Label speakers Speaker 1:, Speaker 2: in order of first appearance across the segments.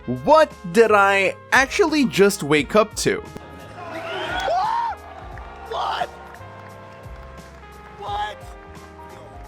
Speaker 1: What did I actually just wake up to?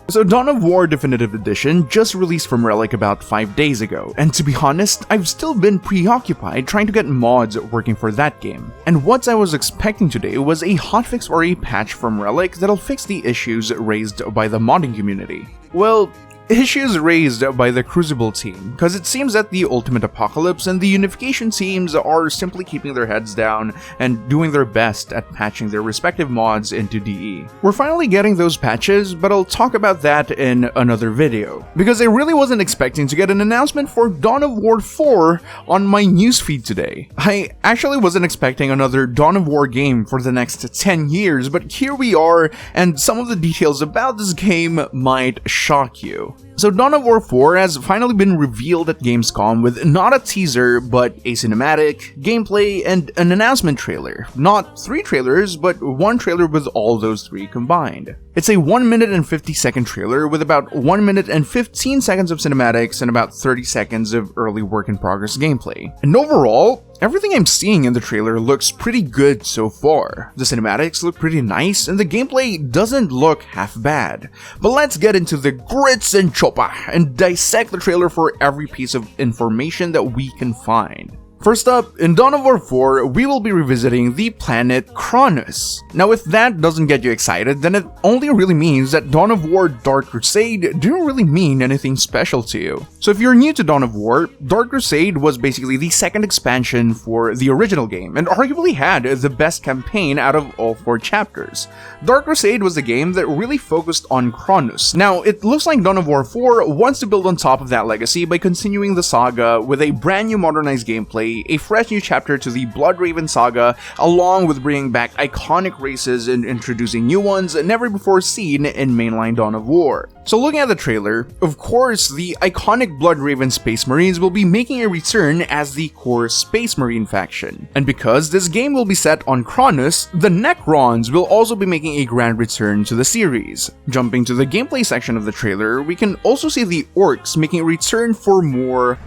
Speaker 1: So Dawn of War Definitive Edition just released from Relic about 5 days ago, and to be honest, I've still been preoccupied trying to get mods working for that game. And what I was expecting today was a hotfix or a patch from Relic that'll fix the issues raised by the modding community. Well, issues raised by the Crucible team, because it seems that the Ultimate Apocalypse and the Unification teams are simply keeping their heads down and doing their best at patching their respective mods into DE. We're finally getting those patches, but I'll talk about that in another video, because I really wasn't expecting to get an announcement for Dawn of War 4 on my newsfeed today. I actually wasn't expecting another Dawn of War game for the next 10 years, but here we are, and some of the details about this game might shock you. So Dawn of War 4 has finally been revealed at Gamescom with not a teaser, but a cinematic, gameplay, and an announcement trailer. Not 3 trailers, but 1 trailer with all those 3 combined. It's a 1 minute and 50 second trailer with about 1 minute and 15 seconds of cinematics and about 30 seconds of early work in progress gameplay. And overall, everything I'm seeing in the trailer looks pretty good so far. The cinematics look pretty nice, and the gameplay doesn't look half bad. But let's get into the grits and chopa and dissect the trailer for every piece of information that we can find. First up, in Dawn of War 4, we will be revisiting the planet Kronos. Now if that doesn't get you excited, then it only really means that Dawn of War Dark Crusade didn't really mean anything special to you. So if you're new to Dawn of War, Dark Crusade was basically the second expansion for the original game, and arguably had the best campaign out of all 4 chapters. Dark Crusade was the game that really focused on Kronos. Now, it looks like Dawn of War 4 wants to build on top of that legacy by continuing the saga with a brand new modernized gameplay, a fresh new chapter to the Bloodraven saga, along with bringing back iconic races and introducing new ones never before seen in mainline Dawn of War. So looking at the trailer, of course, the iconic Bloodraven Space Marines will be making a return as the core Space Marine faction. And because this game will be set on Kronos, the Necrons will also be making a grand return to the series. Jumping to the gameplay section of the trailer, we can also see the Orcs making a return for more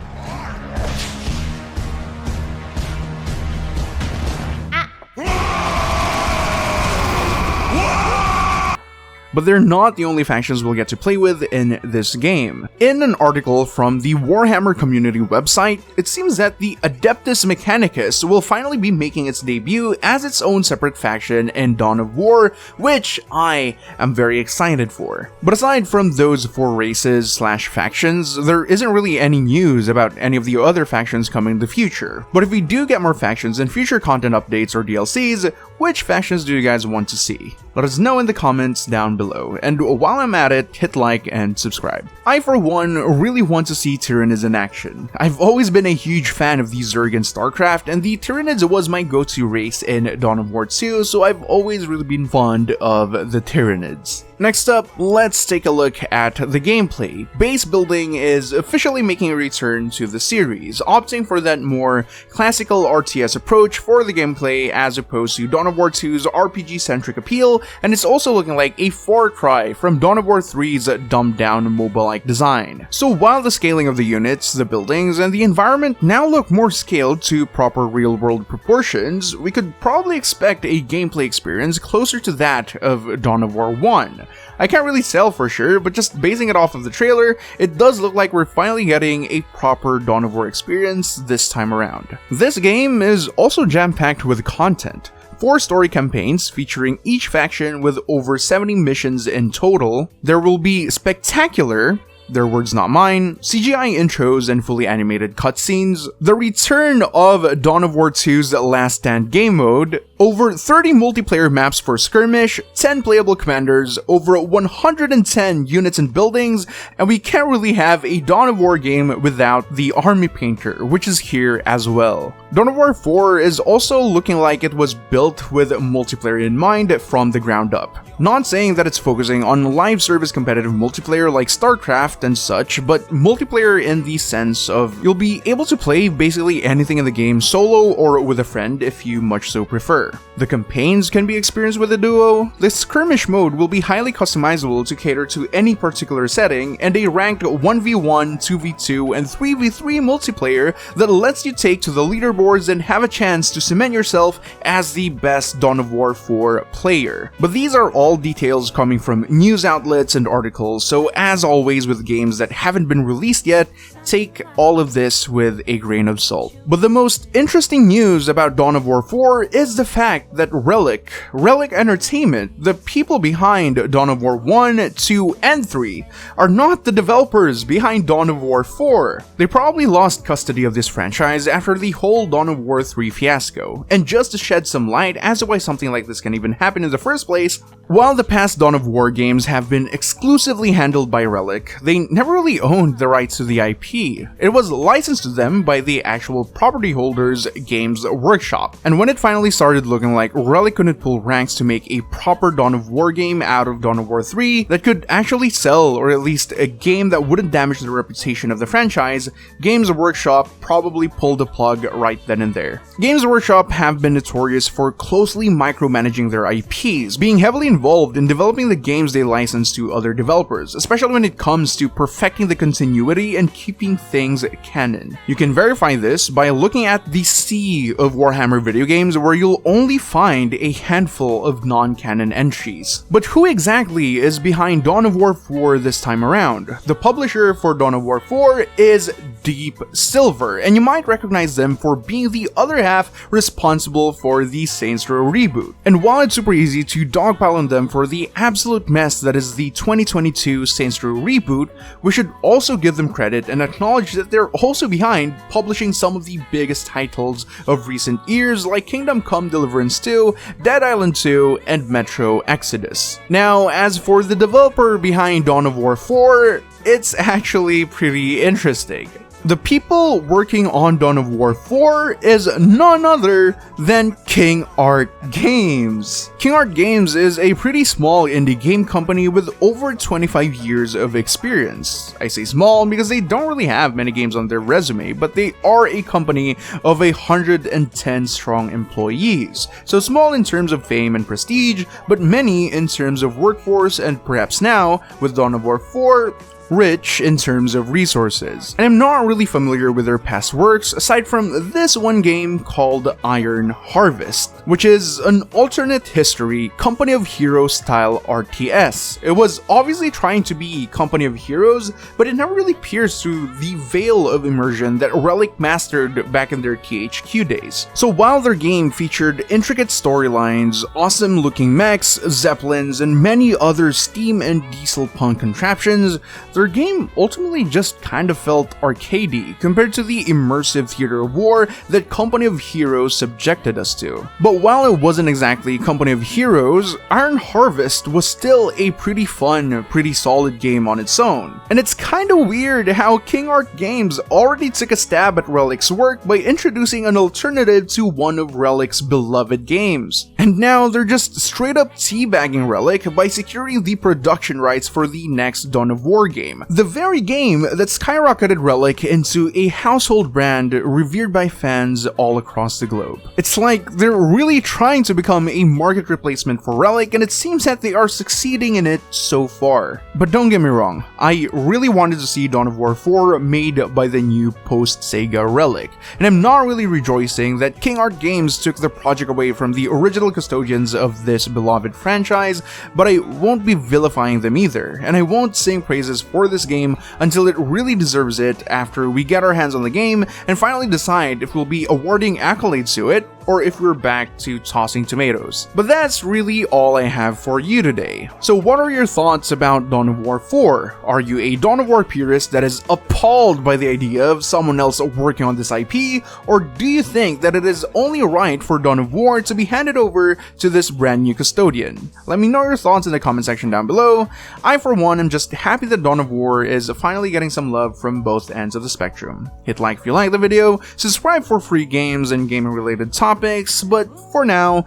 Speaker 1: but they're not the only factions we'll get to play with in this game. In an article from the Warhammer community website, it seems that the Adeptus Mechanicus will finally be making its debut as its own separate faction in Dawn of War, which I am very excited for. But aside from those 4 races / factions, there isn't really any news about any of the other factions coming in the future. But if we do get more factions in future content updates or DLCs, which factions do you guys want to see? Let us know in the comments down below, and while I'm at it, hit like and subscribe. I for one really want to see Tyranids in action. I've always been a huge fan of the Zerg in StarCraft, and the Tyranids was my go-to race in Dawn of War 2, so I've always really been fond of the Tyranids. Next up, let's take a look at the gameplay. Base building is officially making a return to the series, opting for that more classical RTS approach for the gameplay as opposed to Dawn of War 2's RPG-centric appeal, and it's also looking like a far cry from Dawn of War 3's dumbed-down mobile-like design. So while the scaling of the units, the buildings, and the environment now look more scaled to proper real-world proportions, we could probably expect a gameplay experience closer to that of Dawn of War 1. I can't really tell for sure, but just basing it off of the trailer, it does look like we're finally getting a proper Dawn of War experience this time around. This game is also jam-packed with content. 4 story campaigns featuring each faction with over 70 missions in total. There will be spectacular, their words not mine, CGI intros and fully animated cutscenes, the return of Dawn of War 2's Last Stand game mode, over 30 multiplayer maps for skirmish, 10 playable commanders, over 110 units and buildings, and we can't really have a Dawn of War game without the Army Painter, which is here as well. Dawn of War 4 is also looking like it was built with multiplayer in mind from the ground up. Not saying that it's focusing on live service competitive multiplayer like StarCraft and such, but multiplayer in the sense of you'll be able to play basically anything in the game solo or with a friend if you much so prefer. War. The campaigns can be experienced with a duo. The skirmish mode will be highly customizable to cater to any particular setting, and a ranked 1v1, 2v2, and 3v3 multiplayer that lets you take to the leaderboards and have a chance to cement yourself as the best Dawn of War 4 player. But these are all details coming from news outlets and articles, so as always with games that haven't been released yet, take all of this with a grain of salt. But the most interesting news about Dawn of War 4 is the fact that Relic Entertainment, the people behind Dawn of War 1, 2, and 3, are not the developers behind Dawn of War 4. They probably lost custody of this franchise after the whole Dawn of War 3 fiasco. And just to shed some light as to why something like this can even happen in the first place, while the past Dawn of War games have been exclusively handled by Relic, they never really owned the rights to the IP. It was licensed to them by the actual property holders, Games Workshop. And when it finally started looking like Relic couldn't pull ranks to make a proper Dawn of War game out of Dawn of War 3 that could actually sell, or at least a game that wouldn't damage the reputation of the franchise, Games Workshop probably pulled the plug right then and there. Games Workshop have been notorious for closely micromanaging their IPs, being heavily involved in developing the games they license to other developers, especially when it comes to perfecting the continuity and keeping things canon. You can verify this by looking at the sea of Warhammer video games, where you'll only find a handful of non-canon entries. But who exactly is behind Dawn of War 4 this time around? The publisher for Dawn of War 4 is Deep Silver, and you might recognize them for being the other half responsible for the Saints Row reboot. And while it's super easy to dogpile on them for the absolute mess that is the 2022 Saints Row reboot, we should also give them credit and acknowledge that they're also behind publishing some of the biggest titles of recent years like Kingdom Come Deliverance 2, Dead Island 2, and Metro Exodus. Now, as for the developer behind Dawn of War 4, it's actually pretty interesting. The people working on Dawn of War 4 is none other than King Art Games. King Art Games is a pretty small indie game company with over 25 years of experience. I say small because they don't really have many games on their resume, but they are a company of 110 strong employees. So small in terms of fame and prestige, but many in terms of workforce, and perhaps now, with Dawn of War 4, rich in terms of resources. And I'm not really familiar with their past works aside from this one game called Iron Harvest, which is an alternate history Company of Heroes style RTS. It was obviously trying to be Company of Heroes, but it never really pierced through the veil of immersion that Relic mastered back in their THQ days. So while their game featured intricate storylines, awesome looking mechs, zeppelins, and many other steam and diesel punk contraptions, their game ultimately just kind of felt arcadey compared to the immersive theater of war that Company of Heroes subjected us to. But while it wasn't exactly Company of Heroes, Iron Harvest was still a pretty fun, pretty solid game on its own. And it's kinda weird how King Art Games already took a stab at Relic's work by introducing an alternative to one of Relic's beloved games. And now they're just straight up teabagging Relic by securing the production rights for the next Dawn of War game. The very game that skyrocketed Relic into a household brand revered by fans all across the globe. It's like they're really trying to become a market replacement for Relic, and it seems that they are succeeding in it so far. But don't get me wrong, I really wanted to see Dawn of War 4 made by the new post-Sega Relic, and I'm not really rejoicing that King Art Games took the project away from the original custodians of this beloved franchise, but I won't be vilifying them either, and I won't sing praises for this game until it really deserves it after we get our hands on the game and finally decide if we'll be awarding accolades to it or if we're back to tossing tomatoes. But that's really all I have for you today. So what are your thoughts about Dawn of War 4? Are you a Dawn of War purist that is appalled by the idea of someone else working on this IP, or do you think that it is only right for Dawn of War to be handed over to this brand new custodian? Let me know your thoughts in the comment section down below. I for one am just happy that Dawn of War is finally getting some love from both ends of the spectrum. Hit like if you like the video, subscribe for free games and gaming related topics, but for now,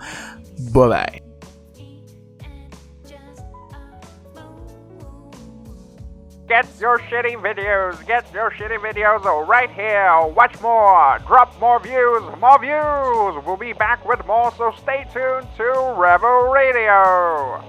Speaker 1: bye bye.
Speaker 2: Get your shitty videos right here. Watch more, drop more views. We'll be back with more, so stay tuned to Revo Radio.